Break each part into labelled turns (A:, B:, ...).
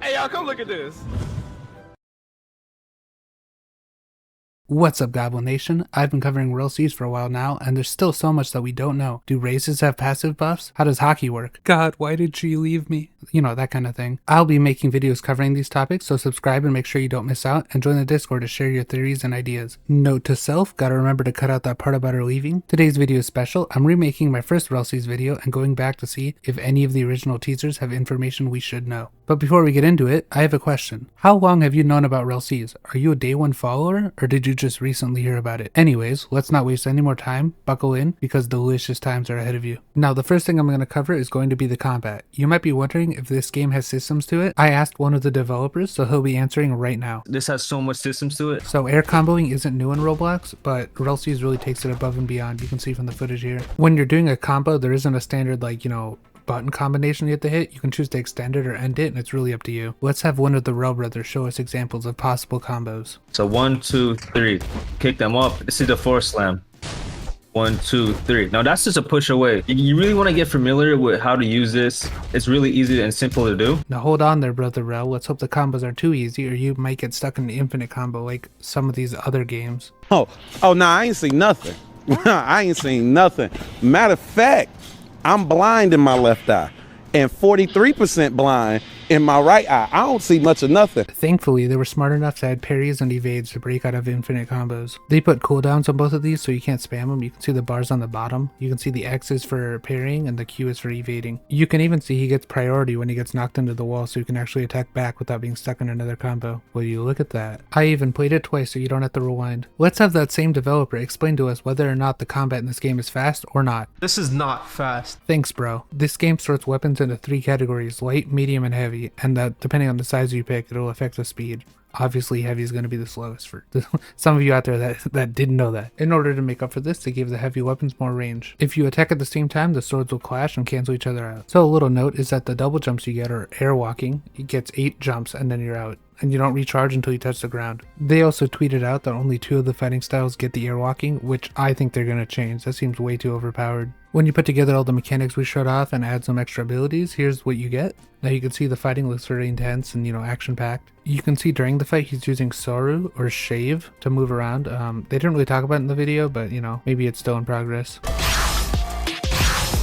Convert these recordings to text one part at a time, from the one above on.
A: Hey, y'all, come look at this.
B: What's up, Goblin Nation? I've been covering Rell for a while now, and there's still so much that we don't know. Do races have passive buffs? How does hockey work? God, why did she leave me? You know, that kind of thing. I'll be making videos covering these topics, so subscribe and make sure you don't miss out, and join the Discord to share your theories and ideas. Note to self, gotta remember to cut out that part about her leaving. Today's video is special. I'm remaking my first Rell video and going back to see if any of the original teasers have information we should know. But before we get into it, I have a question. How long have you known about Rell? Are you a day one follower, or did you just recently hear about it? Anyways, let's not waste any more time, buckle in, because delicious times are ahead of you. Now, the first thing I'm going to cover is going to be the combat. You might be wondering if this game has systems to it. I asked one of the developers, so he'll be answering right now.
A: This has so much systems to it.
B: So air comboing isn't new in Roblox, but Rell really takes it above and beyond. You can see from the footage here. When you're doing a combo, there isn't a standard, button combination you have to hit. You can choose to extend it or end it, and it's really up to you. Let's have one of the Rell brothers show us examples of possible combos.
A: So 1, 2, 3, kick them up. This is the force slam. 1, 2, 3. Now that's just a push away. You really want to get familiar with how to use this. It's really easy and simple to do.
B: Now hold on there, brother Rell. Let's hope the combos are too easy, or you might get stuck in the infinite combo like some of these other games.
C: Oh, nah, I ain't seen nothing. I ain't seen nothing. Matter of fact, I'm blind in my left eye and 43% blind in my right eye. I don't see much of nothing.
B: Thankfully, they were smart enough to add parries and evades to break out of infinite combos. They put cooldowns on both of these so you can't spam them. You can see the bars on the bottom. You can see the X is for parrying and the Q is for evading. You can even see he gets priority when he gets knocked into the wall, so you can actually attack back without being stuck in another combo. Will you look at that? I even played it twice so you don't have to rewind. Let's have that same developer explain to us whether or not the combat in this game is fast or not.
D: This is not fast.
B: Thanks, bro. This game sorts weapons into 3 categories: light, medium, and heavy, and that depending on the size you pick, it'll affect the speed. Obviously, heavy is going to be the slowest for some of you out there that didn't know that. In order to make up for this, they gave the heavy weapons more range. If you attack at the same time, the swords will clash and cancel each other out. So a little note is that the double jumps you get are air walking. It gets 8 jumps and then you're out, and you don't recharge until you touch the ground. They also tweeted out that only 2 of the fighting styles get the air walking, which I think they're going to change. That seems way too overpowered. When you put together all the mechanics we showed off and add some extra abilities, here's what you get. Now you can see the fighting looks very intense and, action-packed. You can see during the fight he's using Soru or Shave to move around. They didn't really talk about it in the video, but maybe it's still in progress.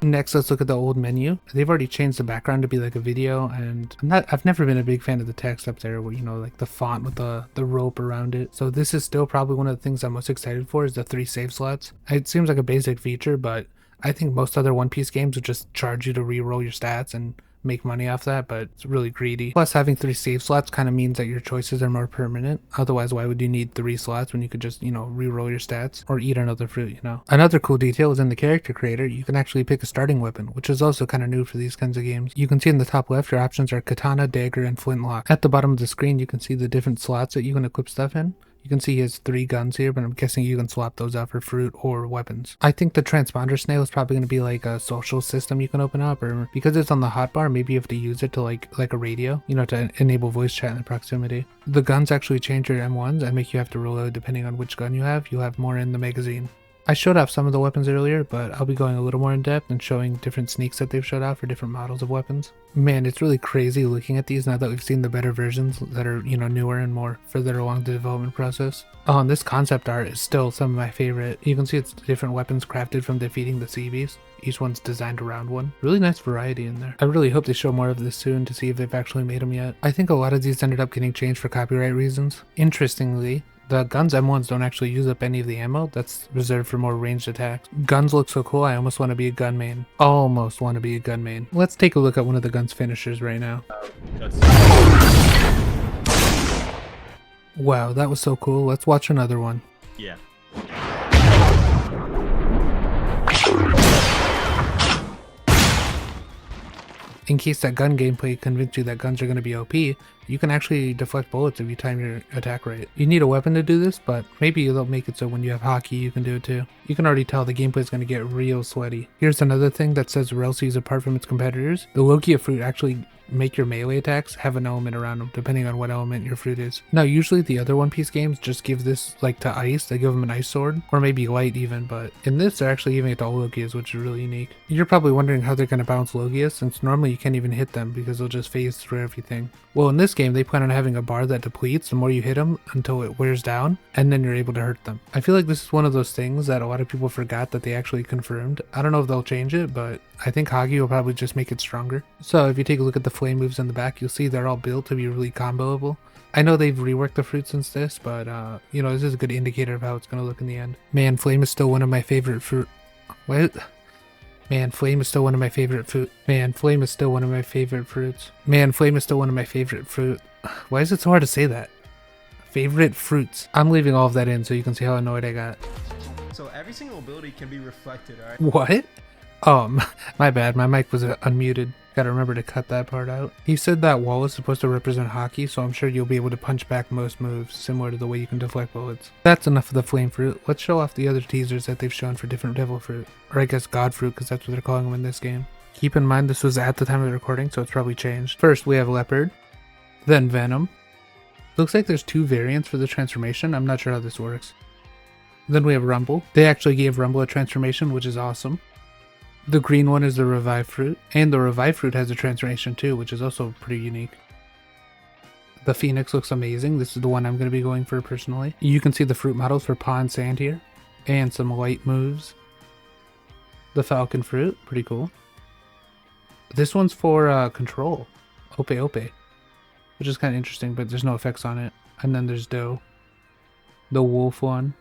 B: Next, let's look at the old menu. They've already changed the background to be like a video, and I've never been a big fan of the text up there where, like the font with the rope around it. So this is still probably one of the things I'm most excited for is the 3 save slots. It seems like a basic feature, but I think most other One Piece games would just charge you to re-roll your stats and make money off that, but it's really greedy. Plus, having 3 save slots kind of means that your choices are more permanent. Otherwise, why would you need 3 slots when you could just, re-roll your stats or eat another fruit, Another cool detail is in the character creator, you can actually pick a starting weapon, which is also kind of new for these kinds of games. You can see in the top left, your options are katana, dagger, and flintlock. At the bottom of the screen, you can see the different slots that you can equip stuff in. You can see he has 3 guns here, but I'm guessing you can swap those out for fruit or weapons. I think the transponder snail is probably going to be like a social system you can open up, or because it's on the hotbar, maybe you have to use it to like a radio, to enable voice chat in the proximity. The guns actually change your M1s and make you have to reload depending on which gun you have. You'll have more in the magazine. I showed off some of the weapons earlier, but I'll be going a little more in depth and showing different sneaks that they've showed off for different models of weapons. Man, it's really crazy looking at these now that we've seen the better versions that are, newer and more further along the development process. Oh, and this concept art is still some of my favorite. You can see it's different weapons crafted from defeating the sea beast. Each one's designed around one. Really nice variety in there. I really hope they show more of this soon to see if they've actually made them yet. I think a lot of these ended up getting changed for copyright reasons. Interestingly, the guns M1s don't actually use up any of the ammo. That's reserved for more ranged attacks. Guns look so cool, I almost want to be a gun main. Almost want to be a gun main. Let's take a look at one of the gun's finishers right now. Wow, that was so cool. Let's watch another one.
A: Yeah.
B: In case that gun gameplay convinced you that guns are going to be OP, you You can actually deflect bullets if you time your attack right. You need a weapon to do this, but maybe they'll make it so when you have hockey, you can do it too. You can already tell the gameplay is going to get real sweaty. Here's another thing that sets Rell apart from its competitors. The Logia fruit actually make your melee attacks have an element around them, depending on what element your fruit is. Now, usually the other One Piece games just give this like to ice. They give them an ice sword, or maybe light even, but in this they're actually giving it to all Logias, which is really unique. You're probably wondering how they're going to balance Logias, since normally you can't even hit them because they'll just phase through everything. Well, in this game, they plan on having a bar that depletes the more you hit them until it wears down, and then you're able to hurt them. I feel like this is one of those things that a lot of people forgot that they actually confirmed. I don't know if they'll change it, but I think Hagi will probably just make it stronger. So if you take a look at the flame moves in the back, you'll see they're all built to be really comboable. I know they've reworked the fruit since this, but you know, this is a good indicator of how it's going to look in the end. Man, flame is still one of my favorite fruit. What? Man, flame is still one of my favorite fruit. Man, flame is still one of my favorite fruits. Man, flame is still one of my favorite fruit. Why is it so hard to say that? Favorite fruits. I'm leaving all of that in so you can see how annoyed I got.
D: So every single ability can be reflected, alright?
B: What? Oh, my bad. My mic was unmuted. Gotta remember to cut that part out. He said that wall is supposed to represent hockey, so I'm sure you'll be able to punch back most moves, similar to the way you can deflect bullets. That's enough of the flame fruit. Let's show off the other teasers that they've shown for different devil fruit. Or I guess god fruit, because that's what they're calling them in this game. Keep in mind this was at the time of the recording, so it's probably changed. First, we have leopard. Then venom. Looks like there's 2 variants for the transformation. I'm not sure how this works. Then we have rumble. They actually gave rumble a transformation, which is awesome. The green one is the revive fruit, and the revive fruit has a transformation too, which is also pretty unique. The phoenix looks amazing. This is the one I'm going to be going for personally. You can see the fruit models for paw and sand here, and some light moves. The falcon fruit, pretty cool. This one's for control, ope, which is kind of interesting, but there's no effects on it. And then there's doe. The wolf one.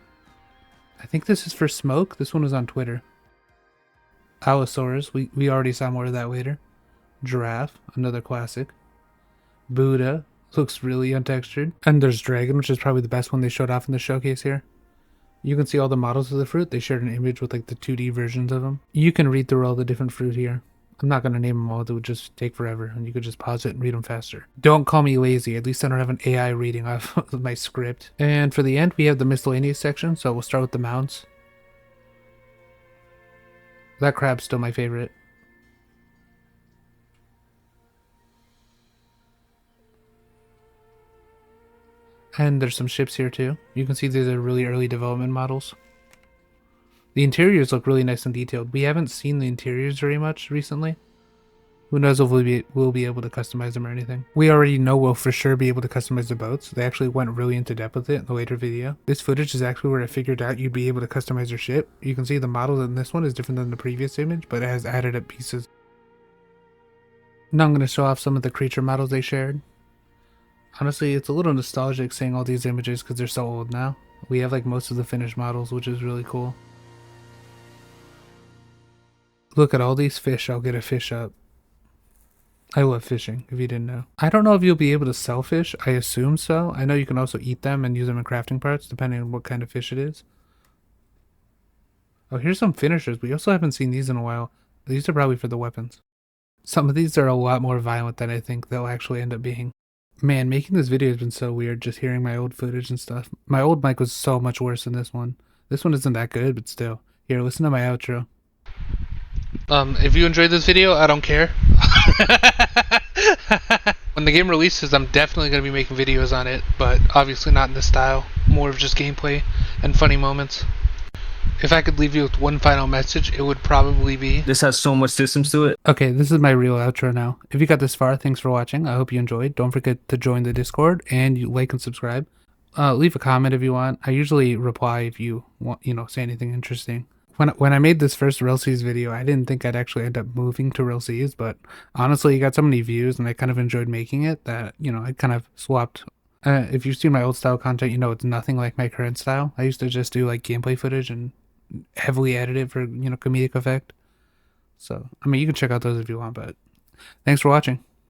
B: I think this is for smoke. This one was on Twitter. Allosaurus, we already saw more of that later. Giraffe, another classic. Buddha, looks really untextured. And there's Dragon, which is probably the best one they showed off in the showcase here. You can see all the models of the fruit. They shared an image with like the 2D versions of them. You can read through all the different fruit here. I'm not going to name them all. It would just take forever, and you could just pause it and read them faster. Don't call me lazy. At least I don't have an AI reading off my script. And for the end, we have the miscellaneous section, so we'll start with the mounts. That crab's still my favorite. And there's some ships here too. You can see these are really early development models. The interiors look really nice and detailed. We haven't seen the interiors very much recently. Who knows if we'll be able to customize them or anything. We already know we'll for sure be able to customize the boats. They actually went really into depth with it in the later video. This footage is actually where I figured out you'd be able to customize your ship. You can see the model in this one is different than the previous image, but it has added up pieces. Now I'm going to show off some of the creature models they shared. Honestly, it's a little nostalgic seeing all these images because they're so old now. We have like most of the finished models, which is really cool. Look at all these fish. I'll get a fish up. I love fishing, if you didn't know. I don't know if you'll be able to sell fish. I assume so. I know you can also eat them and use them in crafting parts, depending on what kind of fish it is. Oh, here's some finishers. We also haven't seen these in a while. These are probably for the weapons. Some of these are a lot more violent than I think they'll actually end up being. Man, making this video has been so weird, just hearing my old footage and stuff. My old mic was so much worse than this one. This one isn't that good, but still. Here, listen to my outro.
E: If you enjoyed this video, I don't care. When the game releases, I'm definitely going to be making videos on it, but obviously not in this style. More of just gameplay and funny moments. If I could leave you with one final message, it would probably be...
A: This has so much systems to it.
B: Okay, this is my real outro now. If you got this far, thanks for watching. I hope you enjoyed. Don't forget to join the Discord and you like and subscribe. Leave a comment if you want. I usually reply if you want, say anything interesting. When I made this first Rell video, I didn't think I'd actually end up moving to Rell, but honestly, you got so many views and I kind of enjoyed making it that, I kind of swapped. If you've seen my old style content, it's nothing like my current style. I used to just do like gameplay footage and heavily edit it for, comedic effect. So, I mean, you can check out those if you want, but thanks for watching.